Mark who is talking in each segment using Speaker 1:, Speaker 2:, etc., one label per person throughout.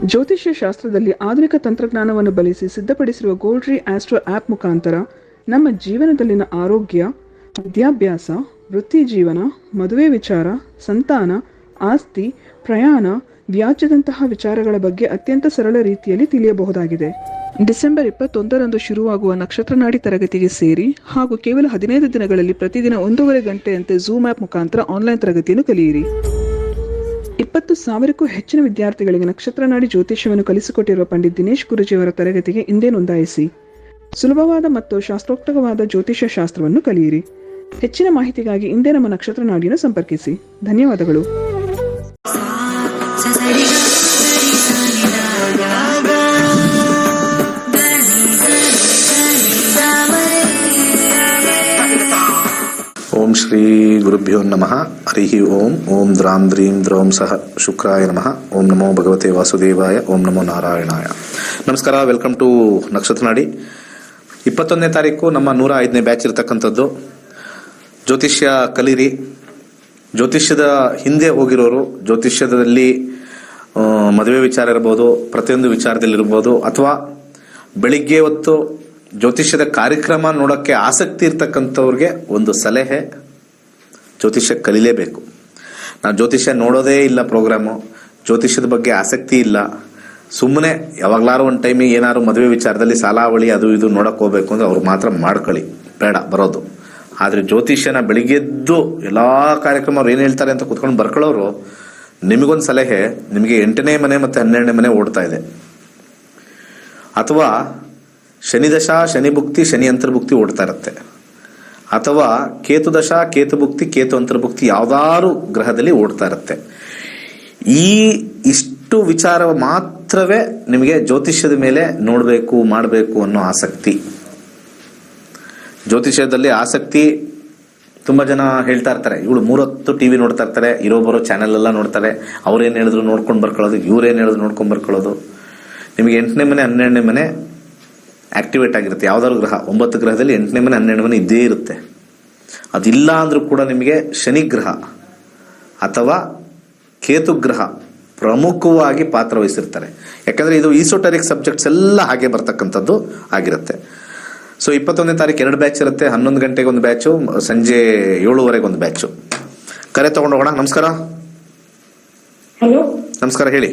Speaker 1: ಜ್ಯೋತಿಷ್ಯ ಶಾಸ್ತ್ರದಲ್ಲಿ ಆಧುನಿಕ ತಂತ್ರಜ್ಞಾನವನ್ನು ಬಳಸಿ ಸಿದ್ಧಪಡಿಸಿರುವ ಗೋಲ್ಡ್ರಿ ಆಸ್ಟ್ರೋ ಆ್ಯಪ್ ಮುಖಾಂತರ ನಮ್ಮ ಜೀವನದಲ್ಲಿನ ಆರೋಗ್ಯ, ವಿದ್ಯಾಭ್ಯಾಸ, ವೃತ್ತಿ ಜೀವನ, ಮದುವೆ ವಿಚಾರ, ಸಂತಾನ, ಆಸ್ತಿ, ಪ್ರಯಾಣ, ವ್ಯಾಜ್ಯದಂತಹ ವಿಚಾರಗಳ ಬಗ್ಗೆ ಅತ್ಯಂತ ಸರಳ ರೀತಿಯಲ್ಲಿ ತಿಳಿಯಬಹುದಾಗಿದೆ. ಡಿಸೆಂಬರ್ 21ರಂದು ಶುರುವಾಗುವ ನಕ್ಷತ್ರನಾಡಿ ತರಗತಿಗೆ ಸೇರಿ ಹಾಗೂ ಕೇವಲ 15 ದಿನಗಳಲ್ಲಿ ಪ್ರತಿದಿನ 1.5 ಗಂಟೆಯಂತೆ ಝೂಮ್ ಆ್ಯಪ್ ಮುಖಾಂತರ ಆನ್ಲೈನ್ ತರಗತಿಯನ್ನು ಕಲಿಯಿರಿ. 20,000ಕ್ಕೂ ಹೆಚ್ಚಿನ ವಿದ್ಯಾರ್ಥಿಗಳಿಗೆ ನಕ್ಷತ್ರನಾಡಿ ಜ್ಯೋತಿಷ್ಯವನ್ನು ಕಲಿಸಿಕೊಟ್ಟಿರುವ ಪಂಡಿತ್ ದಿನೇಶ್ ಗುರುಜಿಯವರ ತರಗತಿಗೆ ಇಂದೇ ನೋಂದಾಯಿಸಿ. ಸುಲಭವಾದ ಮತ್ತು ಶಾಸ್ತ್ರೋಕ್ತವಾದ ಜ್ಯೋತಿಷ್ಯ ಶಾಸ್ತ್ರವನ್ನು ಕಲಿಯಿರಿ. ಹೆಚ್ಚಿನ ಮಾಹಿತಿಗಾಗಿ ಇಂದೇ ನಮ್ಮ ನಕ್ಷತ್ರನಾಡಿಯನ್ನು ಸಂಪರ್ಕಿಸಿ. ಧನ್ಯವಾದಗಳು.
Speaker 2: ಓಂ ಶ್ರೀ ಗುರುಭ್ಯೋ ನಮಃ. ಹರಿ ಓಂ. ಓಂ ದ್ರಾಂ ದ್ರೀಂ ದ್ರೌಂ ಸಹ ಶುಕ್ರಾಯ ನಮಃ. ಓಂ ನಮೋ ಭಗವತೆ ವಾಸುದೇವಾಯ. ಓಂ ನಮೋ ನಾರಾಯಣಾಯ. ನಮಸ್ಕಾರ. Welcome to ನಕ್ಷತ್ರನಾಡಿ. 21ನೇ ತಾರೀಕು ನಮ್ಮ 105ನೇ ಬ್ಯಾಚ್ ಇರತಕ್ಕಂಥದ್ದು. ಜ್ಯೋತಿಷ್ಯ ಕಲೀರಿ. ಜ್ಯೋತಿಷ್ಯದ ಹಿಂದೆ ಹೋಗಿರೋರು, ಜ್ಯೋತಿಷ್ಯದಲ್ಲಿ ಮದುವೆ ವಿಚಾರ ಇರ್ಬೋದು, ಪ್ರತಿಯೊಂದು ವಿಚಾರದಲ್ಲಿರ್ಬೋದು, ಅಥವಾ ಬೆಳಿಗ್ಗೆ ಹೊತ್ತು ಜ್ಯೋತಿಷ್ಯದ ಕಾರ್ಯಕ್ರಮ ನೋಡೋಕ್ಕೆ ಆಸಕ್ತಿ ಇರ್ತಕ್ಕಂಥವ್ರಿಗೆ ಒಂದು ಸಲಹೆ: ಜ್ಯೋತಿಷ್ಯ ಕಲೀಲೇಬೇಕು. ನಾವು ಜ್ಯೋತಿಷ್ಯ ನೋಡೋದೇ ಇಲ್ಲ, ಪ್ರೋಗ್ರಾಮು, ಜ್ಯೋತಿಷ್ಯದ ಬಗ್ಗೆ ಆಸಕ್ತಿ ಇಲ್ಲ, ಸುಮ್ಮನೆ ಯಾವಾಗಲಾರು ಒಂದು ಟೈಮಿಗೆ ಏನಾದ್ರು ಮದುವೆ ವಿಚಾರದಲ್ಲಿ ಸಾಲಾವಳಿ ಅದು ಇದು ನೋಡಕ್ಕೆ ಹೋಗ್ಬೇಕು ಅಂದ್ರೆ ಅವ್ರು ಮಾತ್ರ ಮಾಡ್ಕೊಳ್ಳಿ, ಬೇಡ ಬರೋದು. ಆದರೆ ಜ್ಯೋತಿಷ್ಯನ ಬೆಳಿಗ್ಗೆದ್ದು ಎಲ್ಲ ಕಾರ್ಯಕ್ರಮ ಅವ್ರು ಏನು ಹೇಳ್ತಾರೆ ಅಂತ ಕುತ್ಕೊಂಡು ಬರ್ಕೊಳ್ಳೋರು, ನಿಮಗೊಂದು ಸಲಹೆ: ನಿಮಗೆ 8ನೇ ಮನೆ ಮತ್ತು 12ನೇ ಮನೆ ಓಡ್ತಾ ಇದೆ, ಅಥವಾ ಶನಿ ದಶಾ, ಶನಿ ಭುಕ್ತಿ, ಶನಿ ಅಂತರ್ಭುಕ್ತಿ ಓಡ್ತಾ ಇರುತ್ತೆ, ಅಥವಾ ಕೇತು ದಶಾ, ಕೇತು ಭುಕ್ತಿ, ಕೇತು ಅಂತರ್ಭುಕ್ತಿ ಯಾವ್ದಾರು ಗ್ರಹದಲ್ಲಿ ಓಡ್ತಾ ಇರುತ್ತೆ. ಇಷ್ಟು ವಿಚಾರ ಮಾತ್ರವೇ ನಿಮಗೆ ಜ್ಯೋತಿಷ್ಯದ ಮೇಲೆ ನೋಡಬೇಕು, ಮಾಡಬೇಕು ಅನ್ನೋ ಆಸಕ್ತಿ. ಜ್ಯೋತಿಷ್ಯದಲ್ಲಿ ಆಸಕ್ತಿ ತುಂಬ ಜನ ಹೇಳ್ತಾ ಇರ್ತಾರೆ, ಇವಳು 3 ಹೊತ್ತು ಟಿವಿ ನೋಡ್ತಾ ಇರ್ತಾರೆ, ಇರೋ ಬರೋ ಚಾನೆಲ್ ಎಲ್ಲ ನೋಡ್ತಾರೆ, ಅವ್ರೇನು ಹೇಳಿದ್ರು ನೋಡ್ಕೊಂಡು ಬರ್ಕೊಳ್ಳೋದು, ಇವ್ರೇನು ಹೇಳಿದ್ರು ನೋಡ್ಕೊಂಡು ಬರ್ಕೊಳ್ಳೋದು. ನಿಮಗೆ 8ನೇ ಮನೆ 12ನೇ ಮನೆ ಆಕ್ಟಿವೇಟ್ ಆಗಿರುತ್ತೆ. ಯಾವ್ದಾದ್ರು ಗ್ರಹ, 9 ಗ್ರಹದಲ್ಲಿ 8ನೇ ಮನೆ 12ನೇ ಮನೆ ಇದ್ದೇ ಇರುತ್ತೆ. ಅದಿಲ್ಲ ಅಂದ್ರೂ ಕೂಡ ನಿಮಗೆ ಶನಿ ಗ್ರಹ ಅಥವಾ ಕೇತು ಗ್ರಹ ಪ್ರಮುಖವಾಗಿ ಪಾತ್ರ ವಹಿಸಿರ್ತಾರೆ. ಯಾಕಂದ್ರೆ ಇದು ಈಸೋಟರಿಕ್ ಸಬ್ಜೆಕ್ಟ್ಸ್ ಎಲ್ಲ ಹಾಗೆ ಬರ್ತಕ್ಕಂಥದ್ದು ಆಗಿರುತ್ತೆ. ಸೊ 21ನೇ ತಾರೀಕು 2 ಬ್ಯಾಚ್ ಇರುತ್ತೆ. 11 ಗಂಟೆಗೆ ಒಂದು ಬ್ಯಾಚು, ಸಂಜೆ 7:30 ಒಂದು ಬ್ಯಾಚು. ಕರೆ ತಗೊಂಡು ಹೋಗೋಣ. ನಮಸ್ಕಾರ.
Speaker 3: ಹಲೋ.
Speaker 2: ನಮಸ್ಕಾರ, ಹೇಳಿ.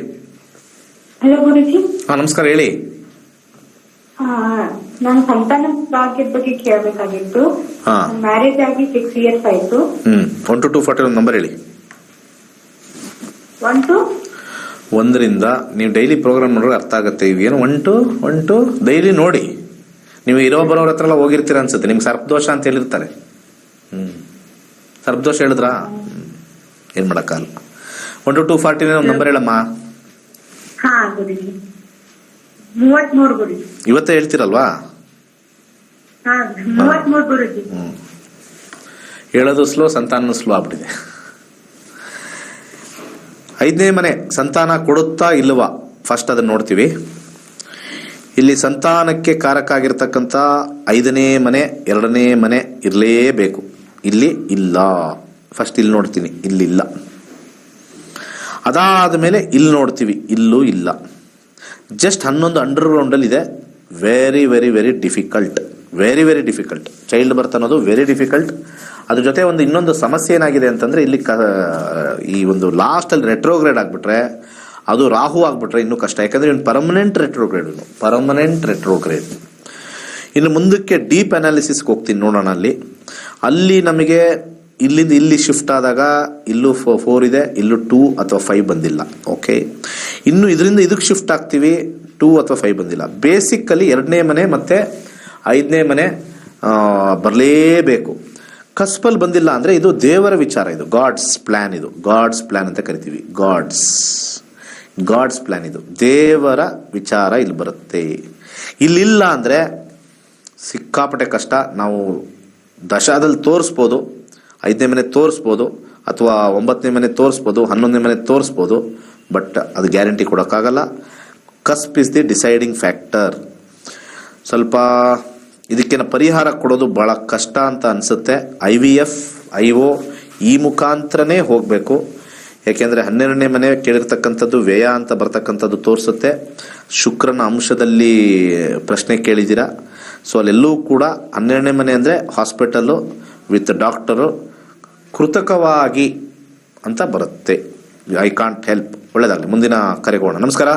Speaker 3: ಹಲೋ ಗುರುಜಿ.
Speaker 2: ನಮಸ್ಕಾರ, ಹೇಳಿ.
Speaker 3: ನಾನು ಸಂತಾನ ಭಾಗ್ಯದ ಬಗ್ಗೆ ಕೇಳಬೇಕಾಗಿತ್ತು. ಮ್ಯಾರೇಜ್ ಆಗಿ 6 years ಆಯ್ತು.
Speaker 2: 1 to 240 ಒಂದು ನಂಬರ್ ಹೇಳಿ.
Speaker 3: 1 to
Speaker 2: 1ರಿಂದ ನೀವು ಡೈಲಿ ಪ್ರೋಗ್ರಾಮ್ ನೋಡಿದ್ರೆ ಅರ್ಥ ಆಗುತ್ತೆ. ಇವೇನು 1 to ಡೈಲಿ ನೋಡಿ. ನೀವು ಇರೋ ಬರೋರ ಹತ್ರ ಎಲ್ಲ ಹೋಗಿರ್ತೀರ ಅನ್ಸುತ್ತೆ. ನಿಮ್ಗೆ ಸರ್ಪದೋಷ ಅಂತ ಹೇಳಿರ್ತಾರೆ. ಸರ್ಪದೋಷ ಹೇಳಿದ್ರಾ? ಏನ್ ಮಾಡಕ್ಕಾಗಲ್ಲ. 1 to 240 ಒಂದು ನಂಬರ್ ಹೇಳಮ್ಮ.
Speaker 3: ಹಾ ಗುರುಜಿ, 33 ಗುರುಜಿ.
Speaker 2: ಇವತ್ತೇ ಹೇಳ್ತೀರಲ್ವಾ?
Speaker 3: 33 ಗುರುಜಿ.
Speaker 2: ಹೇಳೋದು ಸ್ಲೋ, ಸಂತಾನ ಸ್ಲೋ ಆಗ್ಬಿಟ್ಟಿದೆ. 5ನೇ ಮನೆ ಸಂತಾನ ಕೊಡುತ್ತಾ ಇಲ್ವಾ? ಫಸ್ಟ್ ಅದನ್ನ ನೋಡ್ತೀವಿ. ಇಲ್ಲಿ ಸಂತಾನಕ್ಕೆ ಕಾರಕ ಆಗಿರ್ತಕ್ಕಂಥ 5ನೇ ಮನೆ 2ನೇ ಮನೆ ಇರಲೇಬೇಕು. ಇಲ್ಲಿ ಇಲ್ಲ. ಫಸ್ಟ್ ಇಲ್ಲಿ ನೋಡ್ತೀನಿ, ಇಲ್ಲಿಲ್ಲ. ಅದಾದ ಮೇಲೆ ಇಲ್ಲಿ ನೋಡ್ತೀವಿ, ಇಲ್ಲೂ ಇಲ್ಲ. ಜಸ್ಟ್ 11 ಅಂಡರ್ ಗ್ರೌಂಡಲ್ಲಿ ಇದೆ. Very very very difficult, very very difficult. Child birth ಅನ್ನೋದು ವೆರಿ ಡಿಫಿಕಲ್ಟ್. ಅದ್ರ ಜೊತೆ ಇನ್ನೊಂದು ಸಮಸ್ಯೆ ಏನಾಗಿದೆ ಅಂತಂದ್ರೆ, ಇಲ್ಲಿ ಈ ಒಂದು ಲಾಸ್ಟ್ ಅಲ್ಲಿ ರೆಟ್ರೋಗ್ರೇಡ್ ಆಗ್ಬಿಟ್ರೆ, ಅದು ರಾಹು ಆಗ್ಬಿಟ್ರೆ ಇನ್ನೂ ಕಷ್ಟ. ಯಾಕಂದ್ರೆ ಇನ್ನು ಪರ್ಮನೆಂಟ್ ರೆಟ್ರೋಗ್ರೇಡ್. ಇನ್ನು ಮುಂದಕ್ಕೆ ಡೀಪ್ ಅನಾಲಿಸಿಸ್ಗೆ ಹೋಗ್ತೀನಿ, ನೋಡೋಣ. ಅಲ್ಲಿ ನಮಗೆ ಇಲ್ಲಿಂದ ಇಲ್ಲಿ ಶಿಫ್ಟ್ ಆದಾಗ ಇಲ್ಲೂ 4 ಇದೆ, ಇಲ್ಲೂ 2 ಅಥವಾ 5 ಬಂದಿಲ್ಲ. ಓಕೆ, ಇನ್ನು ಇದರಿಂದ ಇದಕ್ಕೆ ಶಿಫ್ಟ್ ಆಗ್ತೀವಿ, 2 ಅಥವಾ 5 ಬಂದಿಲ್ಲ. ಬೇಸಿಕಲಿ 2ನೇ ಮನೆ ಮತ್ತೆ 5ನೇ ಮನೆ ಬರಲೇಬೇಕು. ಕಸ್ಪಲ್ ಬಂದಿಲ್ಲ ಅಂದ್ರೆ ಇದು ದೇವರ ವಿಚಾರ, ಇದು ಗಾಡ್ಸ್ ಪ್ಲಾನ್. ಇದು ಗಾಡ್ಸ್ ಪ್ಲಾನ್ ಅಂತ ಕರಿತೀವಿ. ಗಾಡ್ಸ್ ಪ್ಲಾನ್, ಇದು ದೇವರ ವಿಚಾರ ಇಲ್ಲಿ ಬರುತ್ತೆ. ಇಲ್ಲಿಲ್ಲ ಅಂದ್ರೆ ಸಿಕ್ಕಾಪಟ್ಟೆ ಕಷ್ಟ. ನಾವು ದಶಾದಲ್ಲಿ ತೋರಿಸ್ಬೋದು, 5ನೇ ಮನೆ ತೋರಿಸ್ಬೋದು, ಅಥವಾ 9ನೇ ಮನೆ ತೋರಿಸ್ಬೋದು, 11ನೇ ಮನೆ ತೋರಿಸ್ಬೋದು, ಬಟ್ ಅದು ಗ್ಯಾರಂಟಿ ಕೊಡೋಕ್ಕಾಗಲ್ಲ. Cusp is the deciding factor. ಸ್ವಲ್ಪ ಇದಕ್ಕೆ ಪರಿಹಾರ ಕೊಡೋದು ಬಹಳ ಕಷ್ಟ ಅಂತ ಅನ್ಸುತ್ತೆ. IVF, IO ಈ ಮುಖಾಂತರನೇ ಹೋಗಬೇಕು. ಯಾಕೆಂದರೆ 12ನೇ ಮನೆ ಕೇಳಿರ್ತಕ್ಕಂಥದ್ದು ವ್ಯಯ ಅಂತ ಬರ್ತಕ್ಕಂಥದ್ದು ತೋರಿಸುತ್ತೆ. ಶುಕ್ರನ ಅಂಶದಲ್ಲಿ ಪ್ರಶ್ನೆ ಕೇಳಿದ್ದೀರಾ. ಸೊ ಅಲ್ಲೆಲ್ಲೂ ಕೂಡ 12ನೇ ಮನೆ ಅಂದರೆ ಹಾಸ್ಪಿಟಲ್ಲು ವಿತ್ ಡಾಕ್ಟರು, ಕೃತಕವಾಗಿ ಅಂತ ಬರುತ್ತೆ. I can't help. ಒಳ್ಳೆಯದಾಗಲಿ. ಮುಂದಿನ ಕರೆಗೋಣ. ನಮಸ್ಕಾರ.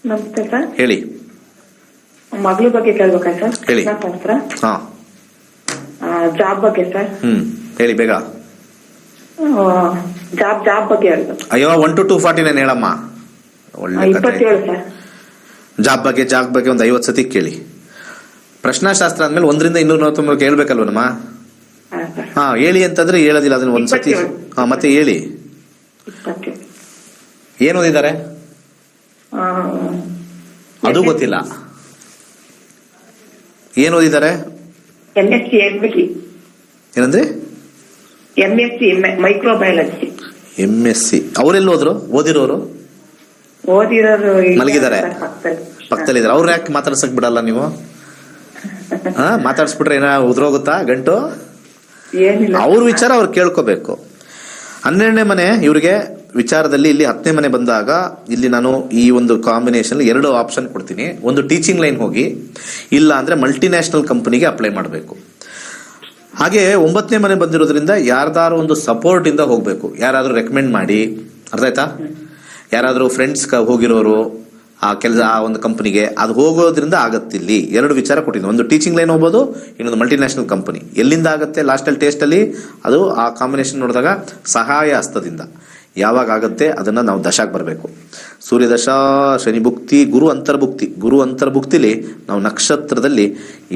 Speaker 3: ನಮಸ್ತೆ ಸರ್.
Speaker 2: ಹೇಳಿ.
Speaker 3: ಮಗಳ ಬಗ್ಗೆ ಕೇಳ್ಬೇಕಾ ಸರ್?
Speaker 2: ಹೇಳಿ. ಹಾಂ,
Speaker 3: ಜಾಬ್ ಬಗ್ಗೆ ಸರ್.
Speaker 2: ಹೇಳಿ ಬೇಗ.
Speaker 3: ಜಾಬ್ ಬಗ್ಗೆ ಹೇಳ್ಬೇಕು.
Speaker 2: ಅಯ್ಯೋ 1 to 249 ಹೇಳಮ್ಮ. ಒಳ್ಳೆ ಕಥೆ.
Speaker 3: 27 ಸರ್.
Speaker 2: ಜಾಬ್ ಬಗ್ಗೆ ಒಂದು 50 ಸತಿ ಕೇಳಿ. ಪ್ರಶ್ನಾಶಾಸ್ತ್ರ ಅಂದ್ಮೇಲೆ 1ರಿಂದ 249 ಕೇಳ್ಬೇಕಲ್ವನಮ್ಮ? ಹಾ, ಹೇಳಿ ಅಂತಂದ್ರೆ ಹೇಳೋದಿಲ್ಲ ಅದನ್ನ ಒಂದ್ ಸತಿ. ಹಾ, ಮತ್ತೆ ಹೇಳಿ.
Speaker 3: 27.
Speaker 2: ಏನ್ ಓದಿದ್ದಾರೆ ಅದು ಗೊತ್ತಿಲ್ಲ. ಏನ್ ಓದಿದ್ದಾರೆ?
Speaker 3: MSc
Speaker 2: ಏನಂದ್ರೆ?
Speaker 3: MSc microbiology.
Speaker 2: MSc. ಅವರೆಲ್ಲ ಓದಿರೋರು ಮಲಗಿದ್ದಾರೆ, ಪಕ್ಕದಲ್ಲಿದ್ದಾರೆ. ಅವ್ರು ಯಾಕೆ ಮಾತಾಡ್ಸಕ್ ಬಿಡಲ್ಲ ನೀವು? ಮಾತಾಡ್ಸ್ಬಿಟ್ರೆ ಏನೋ ಉದ್ರೋಗುತ್ತಾ ಗಂಟು? ಅವ್ರ ವಿಚಾರ ಅವ್ರು ಕೇಳ್ಕೋಬೇಕು. 12ನೇ ಮನೆ ಇವ್ರಿಗೆ ವಿಚಾರದಲ್ಲಿ ಇಲ್ಲಿ 10ನೇ ಮನೆ ಬಂದಾಗ ಇಲ್ಲಿ ನಾನು ಈ ಒಂದು ಕಾಂಬಿನೇಷನ್ 2 ಆಪ್ಷನ್ ಕೊಡ್ತೀನಿ. ಒಂದು ಟೀಚಿಂಗ್ ಲೈನ್ ಹೋಗಿ, ಇಲ್ಲ ಅಂದ್ರೆ ಮಲ್ಟಿನ್ಯಾಷನಲ್ ಕಂಪನಿಗೆ ಅಪ್ಲೈ ಮಾಡಬೇಕು. ಹಾಗೆ 9ನೇ ಮನೆ ಬಂದಿರೋದ್ರಿಂದ ಯಾರ್ದಾರು ಒಂದು ಸಪೋರ್ಟ್ ಇಂದ ಹೋಗ್ಬೇಕು. ಯಾರಾದ್ರೂ ರೆಕಮೆಂಡ್ ಮಾಡಿ, ಅರ್ಥ ಆಯ್ತಾ? ಯಾರಾದ್ರೂ ಫ್ರೆಂಡ್ಸ್ ಹೋಗಿರೋರು ಆ ಒಂದು ಕಂಪನಿಗೆ, ಅದು ಹೋಗೋದ್ರಿಂದ ಆಗತ್ತಿಲ್ಲಿ 2 ವಿಚಾರ ಕೊಟ್ಟಿದ್ದೀನಿ. ಒಂದು ಟೀಚಿಂಗ್ ಲೈನ್ ಹೋಗ್ಬೋದು, ಇನ್ನೊಂದು ಮಲ್ಟಿನ್ಯಾಷನಲ್ ಕಂಪನಿ. ಎಲ್ಲಿಂದ ಆಗುತ್ತೆ ಲಾಸ್ಟಲ್ಲಿ ಟೇಸ್ಟಲ್ಲಿ? ಅದು ಆ ಕಾಂಬಿನೇಷನ್ ನೋಡಿದಾಗ ಸಹಾಯ ಹಸ್ತದಿಂದ ಯಾವಾಗ ಆಗುತ್ತೆ ಅದನ್ನ ನಾವು ದಶಾಕ್ ಬರಬೇಕು. ಸೂರ್ಯ ದಶಾ, ಶನಿ ಭುಕ್ತಿ, ಗುರು ಅಂತರ್ಭುಕ್ತಿ. ಗುರು ಅಂತರ್ಭುಕ್ತಿಲಿ ನಾವು ನಕ್ಷತ್ರದಲ್ಲಿ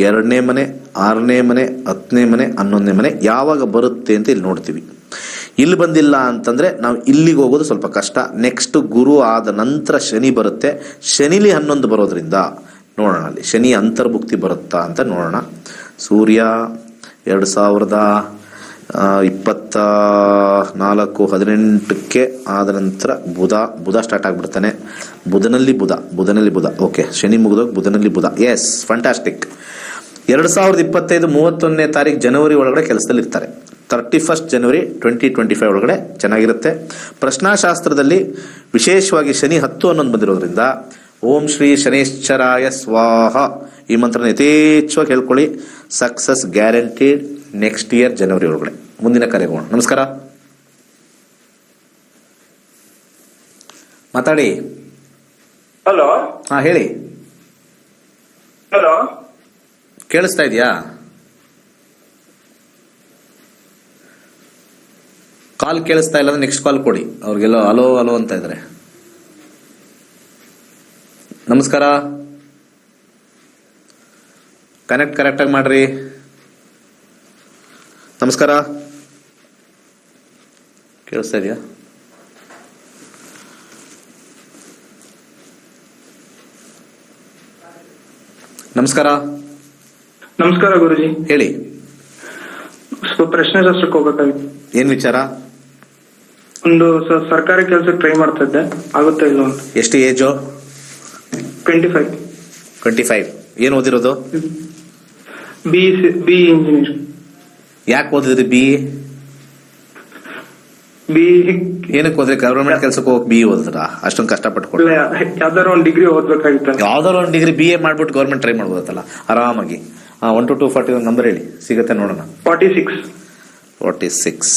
Speaker 2: 2ನೇ ಮನೆ, 6ನೇ ಮನೆ, 10ನೇ ಮನೆ, 11ನೇ ಮನೆ ಯಾವಾಗ ಬರುತ್ತೆ ಅಂತ ಇಲ್ಲಿ ನೋಡ್ತೀವಿ. ಇಲ್ಲಿ ಬಂದಿಲ್ಲ ಅಂತಂದ್ರೆ ನಾವು ಇಲ್ಲಿಗೆ ಹೋಗೋದು ಸ್ವಲ್ಪ ಕಷ್ಟ. ನೆಕ್ಸ್ಟ್ ಗುರು ಆದ ನಂತರ ಶನಿ ಬರುತ್ತೆ. ಶನಿಲಿ 11 ಬರೋದ್ರಿಂದ ನೋಡೋಣ ಅಲ್ಲಿ ಶನಿ ಅಂತರ್ಭುಕ್ತಿ ಬರುತ್ತಾ ಅಂತ ನೋಡೋಣ. ಸೂರ್ಯ 2024-18ಕ್ಕೆ ಆದ ನಂತರ ಬುಧ ಸ್ಟಾರ್ಟ್ ಆಗ್ಬಿಡ್ತಾನೆ. ಬುಧನಲ್ಲಿ ಬುಧ. ಓಕೆ, ಶನಿ ಮುಗಿದೋಗಿ ಬುಧನಲ್ಲಿ ಬುಧ. Yes, fantastic. 2025 31ನೇ ತಾರೀಕು ಜನವರಿ ಒಳಗಡೆ ಕೆಲಸದಲ್ಲಿ ಇರ್ತಾರೆ. 31st ಜನವರಿ 2025 ಒಳಗಡೆ ಚೆನ್ನಾಗಿರುತ್ತೆ. ಪ್ರಶ್ನಾಶಾಸ್ತ್ರದಲ್ಲಿ ವಿಶೇಷವಾಗಿ ಶನಿ 10-11 ಬಂದಿರೋದ್ರಿಂದ ಓಂ ಶ್ರೀ ಶನೇಶ್ವರಾಯ ಸ್ವಾಹ ಈ ಮಂತ್ರನ ಯಥೇಚ್ಛವಾಗಿ ಹೇಳ್ಕೊಳ್ಳಿ. ಸಕ್ಸಸ್ ಗ್ಯಾರಂಟೀಡ್ ನೆಕ್ಸ್ಟ್ ಇಯರ್ ಜನವರಿ ಒಳಗಡೆ. ಮುಂದಿನ ಕರೆಗೋಣ. ನಮಸ್ಕಾರ. ಮಾತಾಡಿ.
Speaker 4: ಹಲೋ.
Speaker 2: ಹಾ, ಹೇಳಿ.
Speaker 4: ಹಲೋ,
Speaker 2: ಕೇಳಿಸ್ತಾ ಇದೆಯಾ? ಕಾಲ್ ಕೇಳಿಸ್ತಾ ಇಲ್ಲ ಅಂದ್ರೆ ನೆಕ್ಸ್ಟ್ ಕಾಲ್ ಕೊಡಿ. ಅವ್ರಿಗೆಲ್ಲೋ ಹಲೋ ಹಲೋ ಅಂತ ಇದ್ದಾರೆ. ನಮಸ್ಕಾರ. ಕರೆಕ್ಟಾಗಿ ಮಾಡ್ರಿ. ನಮಸ್ಕಾರ. ಕೇಳಿಸ್ತಾ ಇದೆಯಾ? ನಮಸ್ಕಾರ.
Speaker 4: ನಮಸ್ಕಾರ ಗುರುಜಿ.
Speaker 2: ಹೇಳಿ.
Speaker 4: ಪ್ರಶ್ನೆ ಶಾಸ್ತ್ರಕ್ಕೆ ಹೋಗ್ಬೇಕಾಗಿತ್ತು.
Speaker 2: ಏನ್ ವಿಚಾರ?
Speaker 4: ಒಂದು ಸರ್ಕಾರಿ ಕೆಲಸಕ್ಕೆ ಟ್ರೈ ಮಾಡ್ತಾ ಇದ್ದೆ, ಆಗುತ್ತಾ ಇಲ್ಲ ಅಂತ.
Speaker 2: ಎಷ್ಟು ಏಜು? 25. ಏನ್ ಓದಿರೋದು?
Speaker 4: B engineer.
Speaker 2: ಯಾಕೆ ಓದಿದ್ರಿ ಬಿ? ಏನಕ್ಕೆ ಹೋದ್ರೆ? ಗವರ್ಮೆಂಟ್ ಕೆಲಸಕ್ಕೆ ಹೋಗಿ ಬಿ ಓದಿದ್ರ? ಅಷ್ಟೊಂದು ಕಷ್ಟಪಟ್ಟು
Speaker 4: ಯಾವ್ದಾರು ಒಂದು ಡಿಗ್ರಿ ಓದ್ಬೇಕಾಗಿತ್ತು.
Speaker 2: ಯಾವ್ದಾರು ಒಂದು ಡಿಗ್ರಿ BA ಮಾಡ್ಬಿಟ್ಟು ಗವರ್ಮೆಂಟ್ ಟ್ರೈ ಮಾಡ್ಬೋದಲ್ಲ ಆರಾಮಾಗಿ. 1 to 241 ನಂಬರ್ ಹೇಳಿ, ಸಿಗತ್ತೆ ನೋಡೋಣ. 46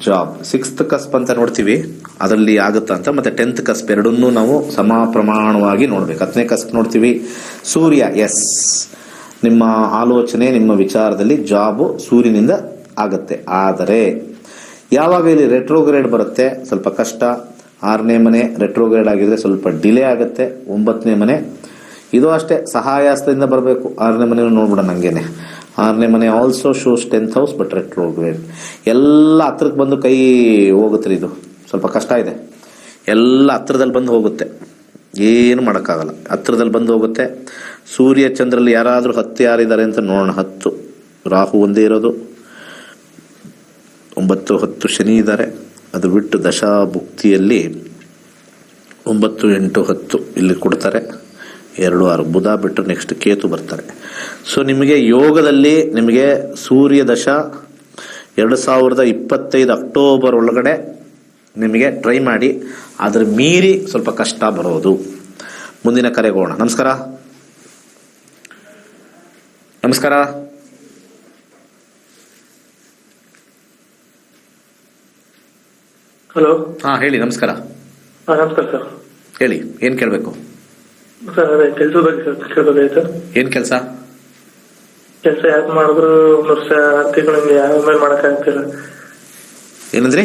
Speaker 2: ಜಾಬ್. 6th ಕಸ್ಪ್ ಅಂತ ನೋಡ್ತೀವಿ, ಅದರಲ್ಲಿ ಆಗುತ್ತಾ ಅಂತ. ಮತ್ತೆ 10th ಕಸ್ಪ್ ಎರಡನ್ನೂ ನಾವು ಸಮ ಪ್ರಮಾಣವಾಗಿ ನೋಡ್ಬೇಕು. 10ನೇ ಕಸ್ಪ್ ನೋಡ್ತೀವಿ. ಸೂರ್ಯ, ಎಸ್, ನಿಮ್ಮ ಆಲೋಚನೆ, ನಿಮ್ಮ ವಿಚಾರದಲ್ಲಿ ಜಾಬು ಸೂರ್ಯನಿಂದ ಆಗತ್ತೆ. ಆದರೆ ಯಾವಾಗ ಇಲ್ಲಿ ರೆಟ್ರೋಗ್ರೇಡ್ ಬರುತ್ತೆ ಸ್ವಲ್ಪ ಕಷ್ಟ. 6ನೇ ಮನೆ ರೆಟ್ರೋಗ್ರೇಡ್ ಆಗಿದ್ರೆ ಸ್ವಲ್ಪ ಡಿಲೇ ಆಗುತ್ತೆ. 9ನೇ ಮನೆ ಇದು ಅಷ್ಟೇ ಸಹಾಯಹಸ್ತದಿಂದ ಬರಬೇಕು. 6ನೇ ಮನೆ ನೋಡ್ಬಿಡೋಣ ಹಂಗೇನೆ. 6ನೇ ಮನೆ also shows 10th house but retrograde. ಎಲ್ಲ ಹತ್ರಕ್ಕೆ ಬಂದು ಕೈ ಹೋಗುತ್ತೆ. ಇದು ಸ್ವಲ್ಪ ಕಷ್ಟ ಇದೆ. ಎಲ್ಲ ಹತ್ರದಲ್ಲಿ ಬಂದು ಹೋಗುತ್ತೆ, ಏನು ಮಾಡೋಕ್ಕಾಗಲ್ಲ. ಹತ್ರದಲ್ಲಿ ಬಂದು ಹೋಗುತ್ತೆ. ಸೂರ್ಯ ಚಂದ್ರಲ್ಲಿ ಯಾರಾದರೂ 10 ಯಾರಿದ್ದಾರೆ ಅಂತ ನೋಡೋಣ. 10 ರಾಹು ಒಂದೇ ಇರೋದು. 9, 10 ಶನಿ ಇದ್ದಾರೆ. ಅದು ಬಿಟ್ಟು ದಶಾ ಭುಕ್ತಿಯಲ್ಲಿ 9, 8, 10 ಇಲ್ಲಿ ಕೊಡ್ತಾರೆ. 2, 6 ಬುಧ ಬಿಟ್ಟು ನೆಕ್ಸ್ಟ್ ಕೇತು ಬರ್ತಾರೆ. ಸೊ ನಿಮಗೆ ಯೋಗದಲ್ಲಿ ನಿಮಗೆ ಸೂರ್ಯ ದಶಾ 2025 ಅಕ್ಟೋಬರ್ ಒಳಗಡೆ ನಿಮಗೆ ಟ್ರೈ ಮಾಡಿ. ಅದ್ರ ಮೀರಿ ಸ್ವಲ್ಪ ಕಷ್ಟ ಬರೋದು. ಮುಂದಿನ ಕರೆಗೋಣ. ನಮಸ್ಕಾರ. ನಮಸ್ಕಾರ.
Speaker 4: ಹಲೋ.
Speaker 2: ಹೇಳಿ. ನಮಸ್ಕಾರ.
Speaker 4: ನಮಸ್ಕಾರ ಸರ್.
Speaker 2: ಹೇಳಿ, ಏನ್ ಕೇಳಬೇಕು
Speaker 4: ಸರ್? ಅದೇ ಕೆಲಸದ ಬಗ್ಗೆ ಸರ್ ಕೇಳಬೇಕಾಯ್ತು.
Speaker 2: ಏನ್ ಕೆಲಸ?
Speaker 4: ಕೆಲಸ ಯಾಕೆ ಮಾಡಿದ್ರು 1 ವರ್ಷ 6 ತಿಂಗಳಿಂದ ಯಾವ ಮೇಲೆ ಮಾಡಕ್ಕಾಗ್ತಿಲ್ಲ.
Speaker 2: ಏನಂದ್ರಿ?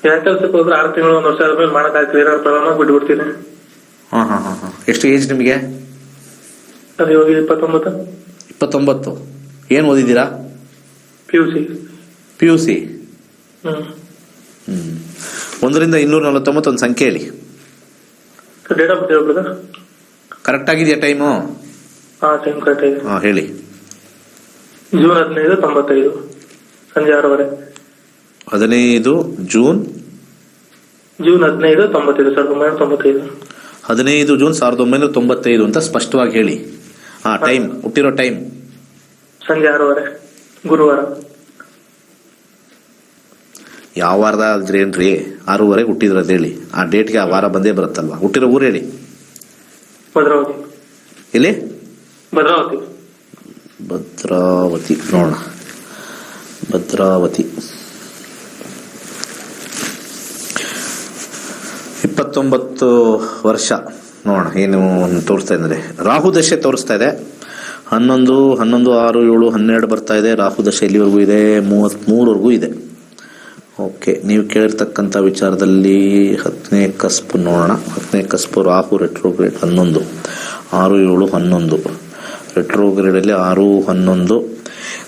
Speaker 4: ಯಾವ ಕೆಲ್ಸಕ್ಕೆ ಹೋದ್ರೆ 6 ತಿಂಗಳು 1 ವರ್ಷ ಆದ್ಮೇಲೆ ಮಾಡಕ್ಕಾಗ್ತಿಲ್ಲ. ಏನಾದ್ರು ಪ್ರಾಬ್ಲಮ್ ಬಿಟ್ಬಿಡ್ತೀನಿ.
Speaker 2: ಎಷ್ಟು ಏಜ್ ನಿಮಗೆ?
Speaker 4: ಅದು ಇವಾಗ 29.
Speaker 2: 29. ಏನ್ ಓದಿದ್ದೀರಾ?
Speaker 4: PUC.
Speaker 2: PUC. 1ರಿಂದ 249 ಒಂದು ಸಂಖ್ಯೆ ಹೇಳಿ.
Speaker 4: ಡೇಟ್ ಆಫ್ ಬರ್ತ್ ಹೇಳ್ಬಿಡ.
Speaker 2: ಕರೆಕ್ಟ್ ಆಗಿದೆಯಾ ಟೈಮು?
Speaker 4: ಟೈಮ್ ಕರೆಕ್ಟ್ ಆಗಿದೆ.
Speaker 2: ಹೇಳಿ.
Speaker 4: ಜೂನ್ 15, 95 ಸಂಜೆ 6:15.
Speaker 2: 15 ಜೂನ್
Speaker 4: 15, 95 1995.
Speaker 2: 15 ಜೂನ್ 1995 ಅಂತ ಸ್ಪಷ್ಟವಾಗಿ ಹೇಳಿ. ಟೈಮ್, ಹುಟ್ಟಿರೋ ಟೈಮ್
Speaker 4: ಸಂಜೆ 6:15 ಗುರುವಾರ.
Speaker 2: ಯಾವ ವಾರದ ಏನ್ರಿ? 6:15 ಹುಟ್ಟಿದ್ರದ್ ಹೇಳಿ. ಆ ಡೇಟ್ಗೆ ಆ ವಾರ ಬಂದೇ ಬರುತ್ತಲ್ವಾ? ಹುಟ್ಟಿರೋ ಊರು ಹೇಳಿ.
Speaker 4: ಭದ್ರಾವತಿ.
Speaker 2: ಎಲ್ಲಿ?
Speaker 4: ಭದ್ರಾವತಿ.
Speaker 2: ಭದ್ರಾವತಿ ನೋಡೋಣ. ಭದ್ರಾವತಿ 29 ವರ್ಷ ನೋಡೋಣ. ಏನು ತೋರಿಸ್ತಾ ಇದ್ದಾರೆ? ರಾಹು ದಶೆ ತೋರಿಸ್ತಾ ಇದೆ. 11, 11, 6, 7, 12 ಬರ್ತಾ ಇದೆ. ರಾಹು ದಶೆ ಎಲ್ಲಿವರೆಗೂ ಇದೆ? 33ವರೆಗೂ ಇದೆ. ಓಕೆ, ನೀವು ಕೇಳಿರ್ತಕ್ಕಂಥ ವಿಚಾರದಲ್ಲಿ 10ನೇ ಕಸ್ಪು ನೋಡೋಣ. 10ನೇ ಕಸ್ಪು ರಾಹು ರೆಟ್ರೋಗ್ರೇಡ್ 11, 6, 7, 11 ರೆಟ್ರೋಗ್ರೇಡಲ್ಲಿ 6, 11.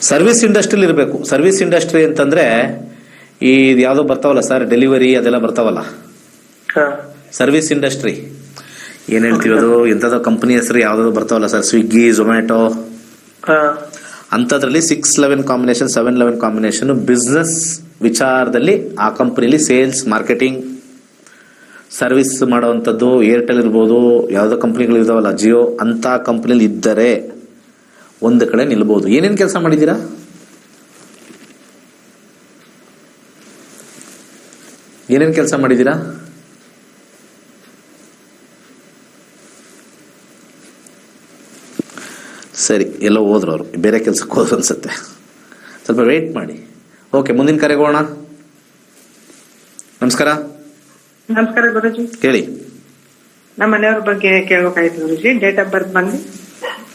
Speaker 2: ಸರ್ವಿಸ್ ಇಂಡಸ್ಟ್ರಿಯಲ್ಲಿ ಇರಬೇಕು. ಸರ್ವಿಸ್ ಇಂಡಸ್ಟ್ರಿ ಅಂತಂದ್ರೆ ಈ ಯಾವುದೋ ಬರ್ತಾವಲ್ಲ ಸರ್, ಡೆಲಿವರಿ ಅದೆಲ್ಲ ಬರ್ತಾವಲ್ಲ, ಸರ್ವಿಸ್ ಇಂಡಸ್ಟ್ರಿ ಏನ್ ಹೇಳ್ತೀವಿ ಅದು? ಎಂಥದೋ ಕಂಪನಿ ಹೆಸರು ಯಾವ್ದಾದ್ರು ಬರ್ತಾವಲ್ಲ ಸರ್, ಸ್ವಿಗ್ಗಿ, ಝೊಮ್ಯಾಟೊ ಅಂಥದ್ರಲ್ಲಿ 6-11 ಕಾಂಬಿನೇಷನ್, 7-11 ಕಾಂಬಿನೇಷನ್ ಬಿಸ್ನೆಸ್ ವಿಚಾರದಲ್ಲಿ ಆ ಕಂಪನಿಲಿ ಸೇಲ್ಸ್, ಮಾರ್ಕೆಟಿಂಗ್, ಸರ್ವಿಸ್ ಮಾಡೋವಂಥದ್ದು, ಏರ್ಟೆಲ್ ಇರ್ಬೋದು, ಯಾವುದೋ ಕಂಪ್ನಿಗಳು ಇರ್ತಾವಲ್ಲ, ಜಿಯೋ, ಅಂತ ಕಂಪ್ನಿಲಿ ಇದ್ದರೆ ಒಂದು ಕಡೆ ನಿಲ್ಬಹುದು. ಏನೇನು ಕೆಲಸ ಮಾಡಿದ್ದೀರಾ? ಏನೇನು ಕೆಲಸ ಮಾಡಿದ್ದೀರಾ? ಸರಿ, ಎಲ್ಲೋ ಹೋದ್ರು ಅವರು, ಬೇರೆ ಕೆಲಸಕ್ಕೆ ಹೋದ್ರು ಅನ್ಸುತ್ತೆ. ಸ್ವಲ್ಪ ವೇಟ್ ಮಾಡಿ. ಓಕೆ, ಮುಂದಿನ ಕರೆಗೋಣ. ನಮಸ್ಕಾರ.
Speaker 5: ನಮಸ್ಕಾರ ಗುರುಜಿ.
Speaker 2: ಹೇಳಿ.
Speaker 5: ನಮ್ಮ ಮನೆಯವ್ರ ಬಗ್ಗೆ ಕೇಳಬೇಕಾಯ್ತು ಗುರುಜಿ. ಡೇಟ್ ಆಫ್ ಬರ್ತ್ ಬಂದು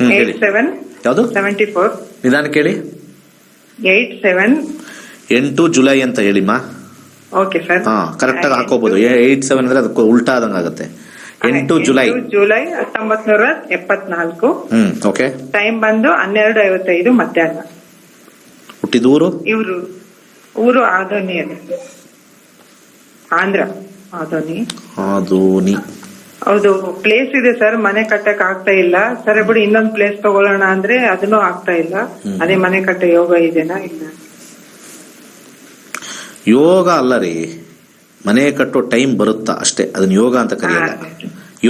Speaker 5: 8/7/74.
Speaker 2: ನಿಧಾನ ಕೇಳಿ.
Speaker 5: 8/7
Speaker 2: ಜುಲೈ ಅಂತ ಹೇಳಿಮ್ಮ.
Speaker 5: Okay sir.
Speaker 2: ಕರೆಕ್ಟ್ ಆಗಿ ಹಾಕೋಬಹುದು. 8/7 ಅಂದ್ರೆ ಅದಕ್ಕೆ ಉಲ್ಟಾ ಆದಂಗ ಆಗುತ್ತೆ. 8 ಜುಲೈ
Speaker 5: 1974.
Speaker 2: ಓಕೆ.
Speaker 5: ಟೈಮ್ ಬಂದು 12:55 ಮಧ್ಯಾಹ್ನ.
Speaker 2: ಹುಟ್ಟಿದೂರು?
Speaker 5: ಇವರು ಊರು ಆದೋನಿ, ಆಂಧ್ರ. ಆದೋನಿ. ಹೌದು. ಪ್ಲೇಸ್ ಇದೆ ಸರ್, ಮನೆ ಕಟ್ಟಕ್ ಆಗ್ತಾ ಇಲ್ಲ. ಸರಿ ಬಿಡಿ, ಇನ್ನೊಂದ್ ಪ್ಲೇಸ್ ತಗೊಳ್ಳೋಣ ಅಂದ್ರೆ ಅದನ್ನು ಆಗ್ತಾ ಇಲ್ಲ. ಅದೇ ಮನೆ ಕಟ್ಟ ಯೋಗ ಇದೆನಾ? ಇಲ್ಲ,
Speaker 2: ಯೋಗ ಅಲ್ಲ ರೀ, ಮನೆ ಕಟ್ಟೋ ಟೈಮ್ ಬರುತ್ತಾ ಅಷ್ಟೇ, ಅದನ್ನ ಯೋಗ ಅಂತ ಕರೆಯಲ್ಲ.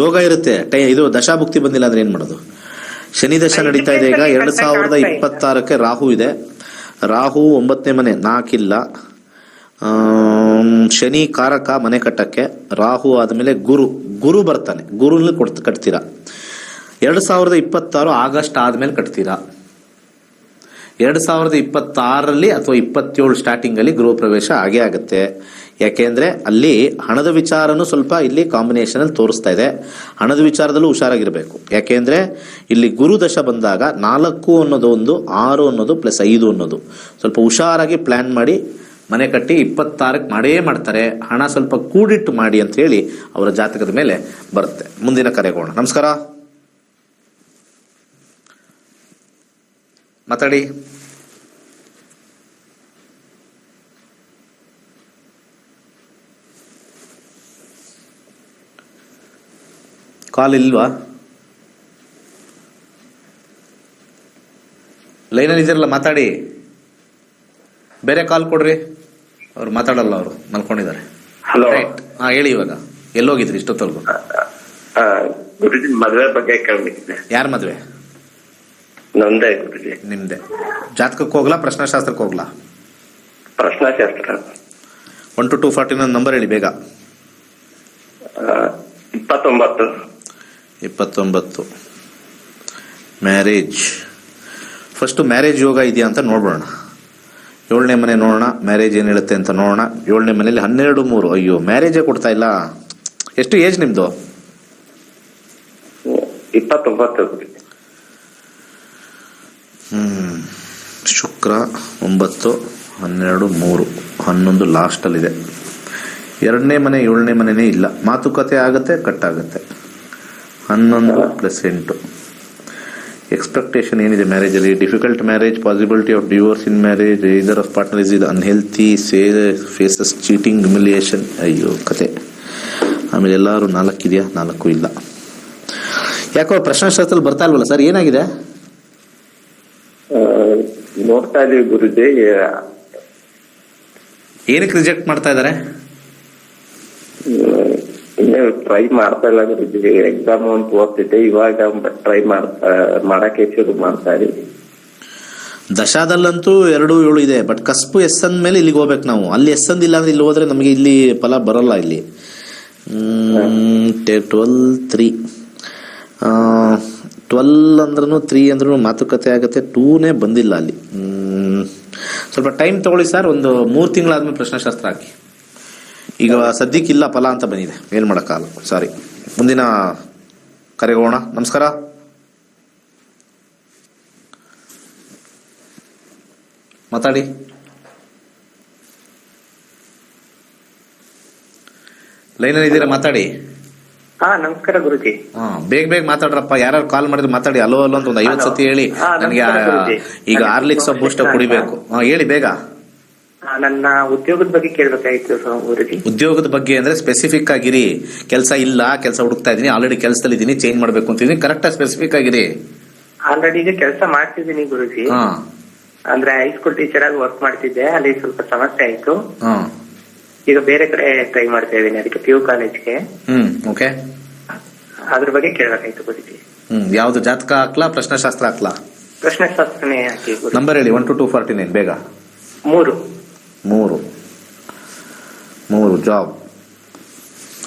Speaker 2: ಯೋಗ ಇರುತ್ತೆ. ಇದು ದಶಾಭುಕ್ತಿ ಬಂದಿಲ್ಲ ಅಂದ್ರೆ ಏನ್ ಮಾಡೋದು? ಶನಿ ದಶ ನಡೀತಾ ಇದೆ ಈಗ. 2026ಕ್ಕೆ ರಾಹು ಇದೆ. ರಾಹು 9ನೇ ಮನೆ, 4 ಇಲ್ಲ. ಶನಿ ಕಾರಕ ಮನೆ ಕಟ್ಟಕ್ಕೆ. ರಾಹು ಆದ್ಮೇಲೆ ಗುರು ಬರ್ತಾನೆ. ಗುರುನಲ್ಲಿ ಕಟ್ತೀರಾ. 2026 ಆಗಸ್ಟ್ ಆದ್ಮೇಲೆ ಕಟ್ತೀರಾ. 2026 ಅಥವಾ 27 ಸ್ಟಾರ್ಟಿಂಗ್ ಅಲ್ಲಿ ಗೃಹ ಪ್ರವೇಶ ಆಗೇ ಆಗುತ್ತೆ. ಯಾಕೆಂದ್ರೆ ಅಲ್ಲಿ ಹಣದ ವಿಚಾರನೂ ಸ್ವಲ್ಪ ಇಲ್ಲಿ ಕಾಂಬಿನೇಷನ್ ಅಲ್ಲಿ ತೋರಿಸ್ತಾ ಇದೆ. ಹಣದ ವಿಚಾರದಲ್ಲೂ ಹುಷಾರಾಗಿರ್ಬೇಕು. ಯಾಕೆಂದ್ರೆ ಇಲ್ಲಿ ಗುರು ದಶ ಬಂದಾಗ 4 ಅನ್ನೋದು 1, 6 ಅನ್ನೋದು +5 ಅನ್ನೋದು ಸ್ವಲ್ಪ ಹುಷಾರಾಗಿ ಪ್ಲಾನ್ ಮಾಡಿ ಮನೆ ಕಟ್ಟಿ 26ಕ್ಕೆ ಮಾಡೇ ಮಾಡ್ತಾರೆ. ಹಣ ಸ್ವಲ್ಪ ಕೂಡಿಟ್ಟು ಮಾಡಿ ಅಂತ ಹೇಳಿ ಅವರ ಜಾತಕದ ಮೇಲೆ ಬರುತ್ತೆ. ಮುಂದಿನ ಕರೆಗೋಣ. ನಮಸ್ಕಾರ, ಮಾತಾಡಿ. ಕಾಲ್ ಇಲ್ವಾ? ಲೈನಲ್ಲಿ ಇದ್ದೀರಲ್ಲ, ಮಾತಾಡಿ. ಬೇರೆ ಕಾಲ್ ಕೊಡ್ರಿ. ಅವ್ರು ಮಾತಾಡಲ್ಲ, ಅವರು ಮಲ್ಕೊಂಡಿದ್ದಾರೆ.
Speaker 6: ಹಲೋ.
Speaker 2: ಹೇಳಿ. ಇವಾಗ ಎಲ್ಲೋಗಿದ್ರಿ ಇಷ್ಟೊತ್ತವರೆಗೂ?
Speaker 6: ಗುರುಜಿ, ಮದುವೆ ಬಗ್ಗೆ ಕೇಳಬೇಕಿದೆ.
Speaker 2: ಯಾರ ಮದುವೆ?
Speaker 6: ನಂದೇ ಗುರುಜಿ.
Speaker 2: ನಿಮ್ದೆ. ಜಾತಕಕ್ಕೆ ಹೋಗ್ಲಾ, ಪ್ರಶ್ನಾಶಾಸ್ತ್ರಕ್ಕೆ ಹೋಗ್ಲಾ?
Speaker 6: ಪ್ರಶ್ನಾಶಾಸ್ತ್ರ.
Speaker 2: 1 to 249 ನಂಬರ್ ಹೇಳಿ ಬೇಗ. 29 ಮ್ಯಾರೇಜ್. ಫಸ್ಟ್ ಮ್ಯಾರೇಜ್ ಯೋಗ ಇದೆಯಾ ಅಂತ ನೋಡ್ಬೋಣ. 7ನೇ ಮನೆ ನೋಡೋಣ, ಮ್ಯಾರೇಜ್ ಏನು ಹೇಳುತ್ತೆ ಅಂತ ನೋಡೋಣ. 7ನೇ ಮನೆಯಲ್ಲಿ 12-3. ಅಯ್ಯೋ, ಮ್ಯಾರೇಜೇ ಕೊಡ್ತಾ ಇಲ್ಲ. ಎಷ್ಟು ಏಜ್ ನಿಮ್ದು?
Speaker 6: 29.
Speaker 2: ಶುಕ್ರ 9, 12, 3, 11 ಲಾಸ್ಟಲ್ಲಿದೆ. 2ನೇ ಮನೆ 7ನೇ ಮನೆನೇ ಇಲ್ಲ. ಮಾತುಕತೆ ಆಗುತ್ತೆ, ಕಟ್ ಆಗುತ್ತೆ. 11 + 8. ಎಕ್ಸ್ಪೆಕ್ಟೇಷನ್ ಏನಿದೆ ಮ್ಯಾರೇಜಲ್ಲಿ? Difficult marriage, possibility of divorce in marriage, either of partner is unhealthy, faces cheating, humiliation. ಅಯ್ಯೋ ಕತೆ. ಆಮೇಲೆ ಎಲ್ಲರೂ 4 ಇದೆಯಾ? 4 ಇಲ್ಲ. ಯಾಕೋ ಪ್ರಶ್ನಾಶಾಸ್ತ್ರದಲ್ಲಿ ಬರ್ತಾ ಇಲ್ವಲ್ಲ ಸರ್, ಏನಾಗಿದೆ?
Speaker 6: ನೋಡ್ತಾ ಇದೀವಿ ಗುರುಜಿ.
Speaker 2: ಏನಕ್ಕೆ ರಿಜೆಕ್ಟ್ ಮಾಡ್ತಾ ಇದಾರೆ?
Speaker 6: ಟ್ರೈ ಮಾಡ್ತಾ ಇಲ್ಲ ಗುರುಜಿ. ಎಕ್ಸಾಮ್ ಅಂತ ಓದ್ತಿದ್ದೆ, ಇವಾಗ ಟ್ರೈ ಮಾಡಕ್ಕೆ ಶುರು ಮಾಡ್ತಾ ಇದೀವಿ.
Speaker 2: ದಶಾದಲ್ಲಂತೂ 2, 7 ಇದೆ. ಬಟ್ ಕಸ್ಪು ಎಸ್ ಅಂದ ಮೇಲೆ ಇಲ್ಲಿಗೆ ಹೋಗ್ಬೇಕು ನಾವು. ಅಲ್ಲಿ ಎಸ್ ಅಂದಿಲ್ಲ ಅಂದ್ರೆ ಇಲ್ಲಿ ಹೋದ್ರೆ ನಮಗೆ ಇಲ್ಲಿ ಫಲ ಬರಲ್ಲ. ಇಲ್ಲಿ 12, 3. 12 ಅಂದ್ರೂ 3 ಅಂದ್ರೂ ಮಾತುಕತೆ ಆಗುತ್ತೆ. 2ನೇ ಬಂದಿಲ್ಲ ಅಲ್ಲಿ. ಸ್ವಲ್ಪ ಟೈಮ್ ತಗೊಳ್ಳಿ ಸರ್. ಒಂದು 3 ತಿಂಗಳಾದ್ಮೇಲೆ ಪ್ರಶ್ನಾಶಾಸ್ತ್ರ ಹಾಕಿ. ಈಗ ಸದ್ಯಕ್ಕಿಲ್ಲ ಫಲ ಅಂತ ಬಂದಿದೆ, ಏನ್ ಮಾಡೋಕ್ಕಾಗಲ್ಲ. ಸಾರಿ. ಮುಂದಿನ ಕರೆಗೆ ಹೋಗೋಣ. ನಮಸ್ಕಾರ. ಮಾತಾಡಿ. ಲೈನಲ್ಲಿ ಇದ್ದೀರಾ? ಮಾತಾಡಿ.
Speaker 6: ನಮಸ್ಕಾರ ಗುರುಜಿ.
Speaker 2: ಬೇಗ ಮಾತಾಡ್ರಪ್ಪ. ಯಾರು ಕಾಲ್ ಮಾಡಿದ್ರೆ ಮಾತಾಡಿ. ಅಲೋ ಅಲೋ ಅಂತ ಒಂದು 50 ಸತಿ ಹೇಳಿ. ನನಗೆ ಈಗ ಹಾರ್ಲಿಕ್ಸ್ ಬೂಸ್ಟ್ ಕುಡಿಬೇಕು. ಹೇಳಿ ಬೇಗ.
Speaker 6: ನನ್ನ ಉದ್ಯೋಗದ ಬಗ್ಗೆ ಕೇಳ್ಬೇಕಾಗಿತ್ತು ಗುರುಜಿ.
Speaker 2: ಉದ್ಯೋಗದ ಬಗ್ಗೆ ಅಂದ್ರೆ ಸ್ಪೆಸಿಫಿಕ್ ಆಗಿರಿ. ಕೆಲಸ ಇಲ್ಲ, ಕೆಲಸ ಹುಡುಕ್ತಾ ಇದೀನಿ, ಆಲ್ರೆಡಿ ಕೆಲಸದಲ್ಲಿ ಇದೀನಿ, ಚೇಂಜ್ ಮಾಡ್ಬೇಕು ಅಂತಿದೀನಿ. ಕರೆಕ್ಟ್ ಆಗಿ ಸ್ಪೆಸಿಫಿಕ್ ಆಗಿರಿ.
Speaker 6: ಆಲ್ರೆಡಿ ಈಗ ಕೆಲಸ ಮಾಡ್ತಿದ್ದೀನಿ ಗುರುಜಿ. ಅಂದ್ರೆ ಹೈಸ್ಕೂಲ್ ಟೀಚರ್ ಆಗಿ ವರ್ಕ್ ಮಾಡ್ತಿದ್ದೆ. ಅಲ್ಲಿ ಸ್ವಲ್ಪ ಸಮಸ್ಯೆ ಆಯ್ತು. ಈಗ ಬೇರೆ ಕಡೆ ಟ್ರೈ ಮಾಡ್ತಾ ಇದ್ದೀನಿ, ಅದಕ್ಕೆ PU ಕಾಲೇಜ್ಗೆ.
Speaker 2: ಓಕೆ.
Speaker 6: ಅದ್ರ ಬಗ್ಗೆ ಕೇಳಬೇಕಾಯ್ತು ಗುರುಜಿ.
Speaker 2: ಯಾವ್ದು ಜಾತಕ ಹಾಕ್ಲಾ, ಪ್ರಶ್ನಾಶಾಸ್ತ್ರ ಹಾಕ್ಲಾ?
Speaker 6: ಪ್ರಶ್ನಾಶಾಸ್ತ್ರನೇ ಹಾಕಿ.
Speaker 2: ನಂಬರ್ ಹೇಳಿ. 1 to 249 ಬೇಗ.
Speaker 6: 3
Speaker 2: ಜಾಬ್.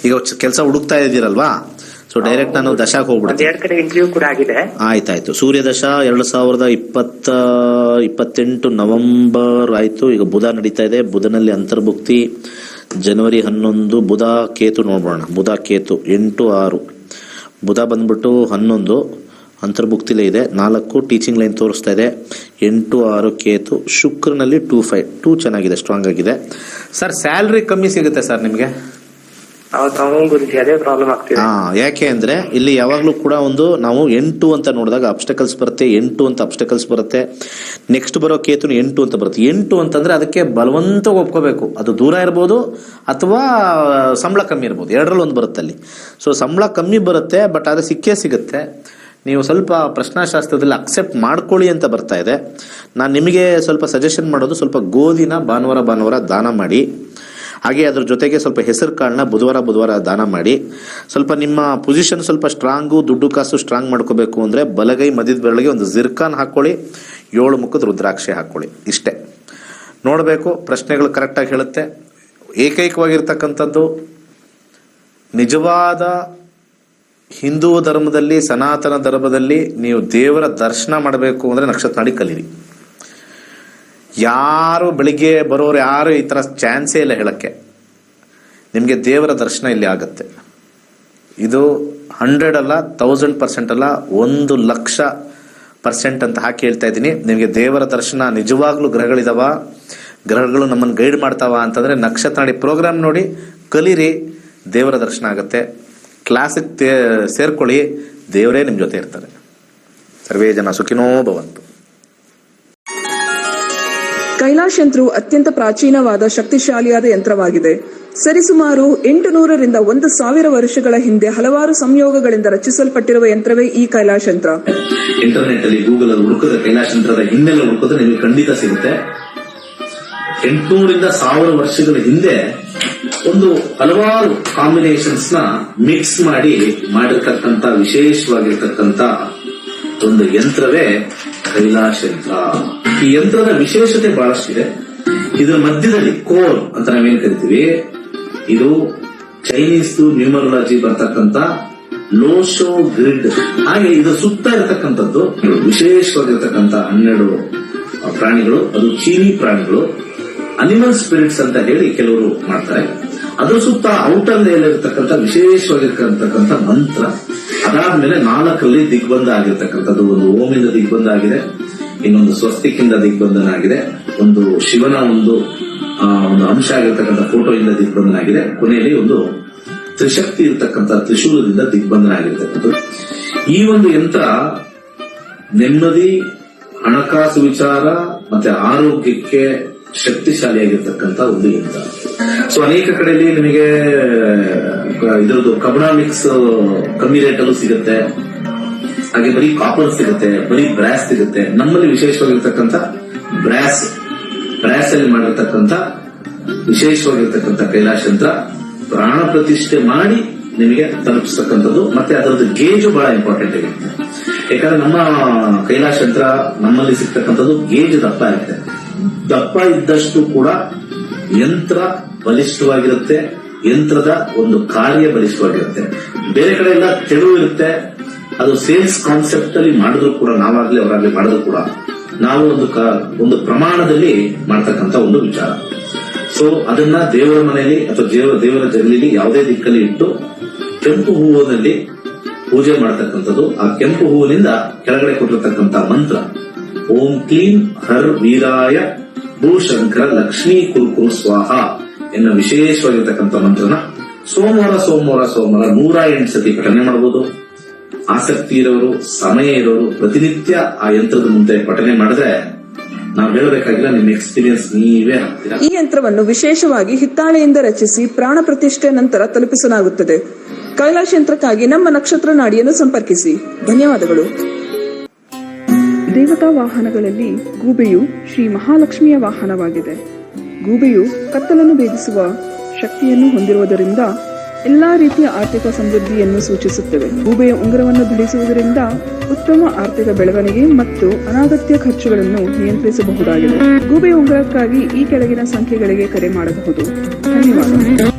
Speaker 2: ಈಗ ಕೆಲಸ ಹುಡುಕ್ತಾ ಇದ್ದೀರಲ್ವಾ? ಸೊ ಡೈರೆಕ್ಟ್ ನಾನು ದಶಾಕ್ ಹೋಗ್ಬಿಡ್ತೀನಿ.
Speaker 6: 2 ಕಡೆ ಇಂಟರ್ವ್ಯೂ ಕೂಡ ಆಗಿದೆ.
Speaker 2: ಆಯ್ತಾಯ್ತು. ಸೂರ್ಯ ದಶ 2028 ನವೆಂಬರ್ ಆಯ್ತು. ಈಗ ಬುಧ ನಡೀತಾ ಇದೆ. ಬುಧನಲ್ಲಿ ಅಂತರ್ಭುಕ್ತಿ ಜನವರಿ 11. ಬುಧ ಕೇತು ನೋಡ್ಬೋಣ. ಬುಧ ಕೇತು 8, 6. ಬುಧ ಬಂದ್ಬಿಟ್ಟು 11 ಅಂತರ್ಭುಕ್ತಿಲೇ ಇದೆ. 4 ಟೀಚಿಂಗ್ ಲೈನ್ ತೋರಿಸ್ತಾ ಇದೆ. 8, 6 ಕೇತು. ಶುಕ್ರನಲ್ಲಿ 2, 5. 2 ಚೆನ್ನಾಗಿದೆ, ಸ್ಟ್ರಾಂಗ್ ಆಗಿದೆ. ಸರ್ ಸ್ಯಾಲ್ರಿ ಕಮ್ಮಿ ಸಿಗುತ್ತೆ ಸರ್ ನಿಮ್ಗೆ.
Speaker 6: ಅದೇ ಪ್ರಾಬ್ಲಮ್ ಆಗ್ತಿದೆ.
Speaker 2: ಯಾಕೆ ಅಂದ್ರೆ ಇಲ್ಲಿ ಯಾವಾಗ್ಲೂ ಕೂಡ ಒಂದು ನಾವು 8 ಅಂತ ನೋಡಿದಾಗ ಅಬ್ಸ್ಟಕಲ್ಸ್ ಬರುತ್ತೆ. 8 ಅಂತ ಅಬ್ಸ್ಟಕಲ್ಸ್ ಬರುತ್ತೆ. ನೆಕ್ಸ್ಟ್ ಬರೋ ಕೇತುನು 8 ಅಂತ ಬರುತ್ತೆ. 8 ಅಂತಂದ್ರೆ ಅದಕ್ಕೆ ಬಲವಂತ ಒಪ್ಕೋಬೇಕು. ಅದು ದೂರ ಇರ್ಬೋದು ಅಥವಾ ಸಂಬಳ ಕಮ್ಮಿ ಇರ್ಬೋದು. 2ರಲ್ಲಿ 1 ಬರುತ್ತೆ ಅಲ್ಲಿ. ಸೊ ಸಂಬಳ ಕಮ್ಮಿ ಬರುತ್ತೆ, ಬಟ್ ಅದು ಸಿಕ್ಕೇ ಸಿಗುತ್ತೆ. ನೀವು ಸ್ವಲ್ಪ ಪ್ರಶ್ನಾಶಾಸ್ತ್ರದಲ್ಲಿ ಅಕ್ಸೆಪ್ಟ್ ಮಾಡ್ಕೊಳ್ಳಿ ಅಂತ ಬರ್ತಾ ಇದೆ. ನಾನು ನಿಮಗೆ ಸ್ವಲ್ಪ ಸಜೆಷನ್ ಮಾಡೋದು, ಸ್ವಲ್ಪ ಗೋಧಿನ ಭಾನುವಾರ ದಾನ ಮಾಡಿ. ಹಾಗೆ ಅದ್ರ ಜೊತೆಗೆ ಸ್ವಲ್ಪ ಹೆಸರು ಕಾಳನ್ನ ಬುಧವಾರ ದಾನ ಮಾಡಿ. ಸ್ವಲ್ಪ ನಿಮ್ಮ ಪೊಸಿಷನ್ ಸ್ವಲ್ಪ ಸ್ಟ್ರಾಂಗು, ದುಡ್ಡು ಕಾಸು ಸ್ಟ್ರಾಂಗ್ ಮಾಡ್ಕೋಬೇಕು ಅಂದ್ರೆ ಬಲಗೈ ಮಧ್ಯದ ಬೆರಳಿಗೆ ಒಂದು ಜಿರ್ಕಾನ್ ಹಾಕೊಳ್ಳಿ, 7 ಮುಖದ ರುದ್ರಾಕ್ಷಿ ಹಾಕೊಳ್ಳಿ. ಇಷ್ಟೇ ನೋಡಬೇಕು. ಪ್ರಶ್ನೆಗಳು ಕರೆಕ್ಟಾಗಿ ಹೇಳುತ್ತೆ. ಏಕೈಕವಾಗಿರ್ತಕ್ಕಂಥದ್ದು ನಿಜವಾದ ಹಿಂದೂ ಧರ್ಮದಲ್ಲಿ, ಸನಾತನ ಧರ್ಮದಲ್ಲಿ ನೀವು ದೇವರ ದರ್ಶನ ಮಾಡಬೇಕು ಅಂದ್ರೆ ನಕ್ಷತ್ರ ನಾಡಿ ಕಲೀರಿ. ಯಾರು ಬೆಳಿಗ್ಗೆ ಬರೋರು ಯಾರು ಈ ತರ ಚಾನ್ಸೇ ಇಲ್ಲ ಹೇಳಕ್ಕೆ. ನಿಮಗೆ ದೇವರ ದರ್ಶನ ಇಲ್ಲಿ ಆಗತ್ತೆ. ಇದು 100 ಅಲ್ಲ, 1000% ಅಲ್ಲ, 1,00,000% ಅಂತ ಹಾಕಿ ಹೇಳ್ತಾ ಇದ್ದೀನಿ. ನಿಮಗೆ ದೇವರ ದರ್ಶನ ನಿಜವಾಗ್ಲೂ ಗ್ರಹಗಳಿದಾವ, ಗ್ರಹಗಳು ನಮ್ಮನ್ನು ಗೈಡ್ ಮಾಡ್ತಾವ ಅಂತಂದ್ರೆ ನಕ್ಷತ್ರ ನಾಡಿ ಪ್ರೋಗ್ರಾಮ್ ನೋಡಿ ಕಲೀರಿ. ದೇವರ ದರ್ಶನ ಆಗತ್ತೆ. ಕ್ಲಾಸಿಗೆ ಸೇರ್ಕೊಳ್ಳಿ. ದೇವರೇ ನಿಮ್ಮ ಜೊತೆ ಇರ್ತಾರೆ. ಸರ್ವೇ ಜನ ಸುಖಿನೋ ಭವಂತು.
Speaker 1: ಕೈಲಾಶ್ ಯಂತ್ರವು ಅತ್ಯಂತ ಪ್ರಾಚೀನವಾದ ಶಕ್ತಿಶಾಲಿಯಾದ ಯಂತ್ರವಾಗಿದೆ. ಸರಿಸುಮಾರು 800ರಿಂದ 1000 ವರ್ಷಗಳ ಹಿಂದೆ ಹಲವಾರು ಸಂಯೋಗಗಳಿಂದ ರಚಿಸಲ್ಪಟ್ಟಿರುವ ಯಂತ್ರವೇ ಈ ಕೈಲಾಶ್ ಯಂತ್ರ.
Speaker 2: ಇಂಟರ್ನೆಟ್ ಅಲ್ಲಿ ಗೂಗಲ್ ಅಲ್ಲಿ ಹುಡುಕಿದ್ರೆ ಕೈಲಾಶ್ ಯಂತ್ರದ ಹಿನ್ನೆಲೆ ಹುಡುಕಿದ್ರೆ ನಿಮಗೆ ಖಂಡಿತ ಸಿಗುತ್ತೆ. 800ರಿಂದ 1000 ವರ್ಷಗಳ ಹಿಂದೆ ಒಂದು ಹಲವಾರು ಕಾಂಬಿನೇಷನ್ಸ್ ನ ಮಿಕ್ಸ್ ಮಾಡಿರ್ತಕ್ಕಂಥ ವಿಶೇಷವಾಗಿರ್ತಕ್ಕಂಥ ಒಂದು ಯಂತ್ರವೇ ಕೈಲಾಶ್ ಯಂತ್ರ. ಈ ಯಂತ್ರದ ವಿಶೇಷತೆ ಬಹಳಷ್ಟಿದೆ. ಇದರ ಮಧ್ಯದಲ್ಲಿ ಕೋರ್ ಅಂತ ನಾವೇನ್ ಕರಿತೀವಿ, ಇದು ಚೈನೀಸ್ ನ್ಯೂಮರಾಲಜಿ ಬರ್ತಕ್ಕಂತ ಲೋಶೋ ಗ್ರಿಡ್. ಹಾಗೆ ಇದರ ಸುತ್ತ ಇರತಕ್ಕಂಥದ್ದು ವಿಶೇಷವಾಗಿರ್ತಕ್ಕಂಥ 12 ಪ್ರಾಣಿಗಳು. ಅದು ಚೀನಿ ಪ್ರಾಣಿಗಳು, ಅನಿಮಲ್ ಸ್ಪಿರಿಟ್ಸ್ ಅಂತ ಹೇಳಿ ಕೆಲವರು ಮಾಡ್ತಾರೆ. ಅದರ ಸುತ್ತ ಔಟರ್ ಲೇಯರ್ ಇರತಕ್ಕಂಥ ವಿಶೇಷವಾಗಿರ್ತಕ್ಕಂಥ ಮಂತ್ರ. ಅದಾದ್ಮೇಲೆ 4ರಲ್ಲಿ ದಿಗ್ಬಂಧ ಆಗಿರ್ತಕ್ಕಂಥದ್ದು. ಒಂದು ಓಮಿಂದ ದಿಗ್ಬಂಧ ಆಗಿದೆ, ಇನ್ನೊಂದು ಸ್ವಸ್ತಿಕಿಂದ ದಿಗ್ಬಂಧನ ಆಗಿದೆ, ಒಂದು ಶಿವನ ಒಂದು ಅಂಶ ಆಗಿರ್ತಕ್ಕಂಥ ಫೋಟೋಯಿಂದ ದಿಗ್ಬಂಧನ ಆಗಿದೆ, ಕೊನೆಯಲ್ಲಿ ಒಂದು ತ್ರಿಶಕ್ತಿ ಇರತಕ್ಕಂಥ ತ್ರಿಶೂಲದಿಂದ ದಿಗ್ಬಂಧನ ಆಗಿರ್ತಕ್ಕಂಥದ್ದು. ಈ ಒಂದು ಯಂತ್ರ ನೆಮ್ಮದಿ, ಹಣಕಾಸು ವಿಚಾರ ಮತ್ತೆ ಆರೋಗ್ಯಕ್ಕೆ ಶಕ್ತಿಶಾಲಿಯಾಗಿರ್ತಕ್ಕಂಥ ಒಂದು ಯಂತ್ರ. ಸೊ ಅನೇಕ ಕಡೆಯಲ್ಲಿ ನಿಮಗೆ ಇದರದ್ದು ಕಬ್ಣ ಮಿಕ್ಸ್ ಕಮ್ಮಿ ರೇಟಲ್ಲೂ ಸಿಗುತ್ತೆ, ಹಾಗೆ ಬರೀ ಕಾಪರ್ ಸಿಗುತ್ತೆ, ಬರೀ ಬ್ರಾಸ್ ಸಿಗುತ್ತೆ. ನಮ್ಮಲ್ಲಿ ವಿಶೇಷವಾಗಿರ್ತಕ್ಕಂಥ ಬ್ರಾಸ್ ಅಲ್ಲಿ ಮಾಡಿರ್ತಕ್ಕಂಥ ವಿಶೇಷವಾಗಿರ್ತಕ್ಕಂಥ ಕೈಲಾಶ ಯಂತ್ರ ಪ್ರಾಣ ಪ್ರತಿಷ್ಠೆ ಮಾಡಿ ನಿಮಗೆ ತಲುಪಿಸ್ತಕ್ಕಂಥದ್ದು. ಮತ್ತೆ ಅದರದ್ದು ಗೇಜು ಬಹಳ ಇಂಪಾರ್ಟೆಂಟ್ ಆಗಿದೆ. ಯಾಕಂದ್ರೆ ನಮ್ಮ ಕೈಲಾಶ ಯಂತ್ರ ನಮ್ಮಲ್ಲಿ ಸಿಗ್ತಕ್ಕಂಥದ್ದು ಗೇಜ್ ದಪ್ಪ ಇರುತ್ತೆ. ದಪ್ಪ ಇದ್ದಷ್ಟು ಕೂಡ ಯಂತ್ರ ಬಲಿಷ್ಠವಾಗಿರುತ್ತೆ, ಯಂತ್ರದ ಒಂದು ಕಾರ್ಯ ಬಲಿಷ್ಠವಾಗಿರುತ್ತೆ. ಬೇರೆ ಕಡೆ ಎಲ್ಲ ತೆಳು ಇರುತ್ತೆ. ಅದು ಸೇಲ್ಸ್ ಕಾನ್ಸೆಪ್ಟ್ ಅಲ್ಲಿ ಮಾಡಿದ್ರು ಕೂಡ, ನಾವಾಗ್ಲಿ ಅವರಾಗ್ಲಿ ಮಾಡಿದ್ರು ಕೂಡ ನಾವು ಒಂದು ಪ್ರಮಾಣದಲ್ಲಿ ಮಾಡ್ತಕ್ಕಂಥ ಒಂದು ವಿಚಾರ. ಸೊ ಅದನ್ನ ದೇವರ ಮನೆಯಲ್ಲಿ ಅಥವಾ ದೇವರ ಜಗಲಿಲಿ ಯಾವುದೇ ದಿಕ್ಕಲ್ಲಿ ಇಟ್ಟು ಕೆಂಪು ಹೂವಿನಲ್ಲಿ ಪೂಜೆ ಮಾಡತಕ್ಕಂಥದ್ದು. ಆ ಕೆಂಪು ಹೂವಿನಿಂದ ಕೆಳಗಡೆ ಕೊಟ್ಟಿರ್ತಕ್ಕಂಥ ಮಂತ್ರ ಓಂ ಕ್ಲೀಂ ಹರ್ ವೀರಾಯ ಭೂಶಂಕರ ಲಕ್ಷ್ಮೀ ಕುರುಕುರು ಸ್ವಾಹ ಎನ್ನುವ ವಿಶೇಷವಾಗಿರ್ತಕ್ಕಂಥ ಮಂತ್ರನ ಸೋಮವಾರ 108 ಸತಿ ಪಠನೆ ಮಾಡಬಹುದು. ಆಸಕ್ತಿ ಇರೋರು, ಸಮಯ ಇರೋರು ಪ್ರತಿನಿತ್ಯ ಆ ಯಂತ್ರದ ಮುಂದೆ ಪಠನೆ ಮಾಡಿದ್ರೆ ನಾವು ಹೇಳಬೇಕಾಗಿಲ್ಲ, ನಿಮ್ಮ ಎಕ್ಸ್ಪೀರಿಯನ್ಸ್ ನೀವೇ ಆಗ್ತೀರಾ.
Speaker 1: ಈ ಯಂತ್ರವನ್ನು ವಿಶೇಷವಾಗಿ ಹಿತ್ತಾಳೆಯಿಂದ ರಚಿಸಿ ಪ್ರಾಣ ಪ್ರತಿಷ್ಠೆ ನಂತರ ತಲುಪಿಸಲಾಗುತ್ತದೆ. ಕೈಲಾಶ ಯಂತ್ರಕ್ಕಾಗಿ ನಮ್ಮ ನಕ್ಷತ್ರ ನಾಡಿಯನ್ನು ಸಂಪರ್ಕಿಸಿ. ಧನ್ಯವಾದಗಳು. ದೇವತಾ ವಾಹನಗಳಲ್ಲಿ ಗೂಬೆಯು ಶ್ರೀ ಮಹಾಲಕ್ಷ್ಮಿಯ ವಾಹನವಾಗಿದೆ. ಗೂಬೆಯು ಕತ್ತಲನ್ನು ಭೇದಿಸುವ ಶಕ್ತಿಯನ್ನು ಹೊಂದಿರುವುದರಿಂದ ಎಲ್ಲಾ ರೀತಿಯ ಆರ್ಥಿಕ ಸಮೃದ್ಧಿಯನ್ನು ಸೂಚಿಸುತ್ತವೆ. ಗೂಬೆಯ ಉಂಗುರವನ್ನು ಧರಿಸುವುದರಿಂದ ಉತ್ತಮ ಆರ್ಥಿಕ ಬೆಳವಣಿಗೆ ಮತ್ತು ಅನಾಗತ್ಯ ಖರ್ಚುಗಳನ್ನು ನಿಯಂತ್ರಿಸಬಹುದಾಗಿದೆ. ಗೂಬೆಯ ಉಂಗುರಕ್ಕಾಗಿ ಈ ಕೆಳಗಿನ ಸಂಖ್ಯೆಗಳಿಗೆ ಕರೆ ಮಾಡಬಹುದು. ಧನ್ಯವಾದ.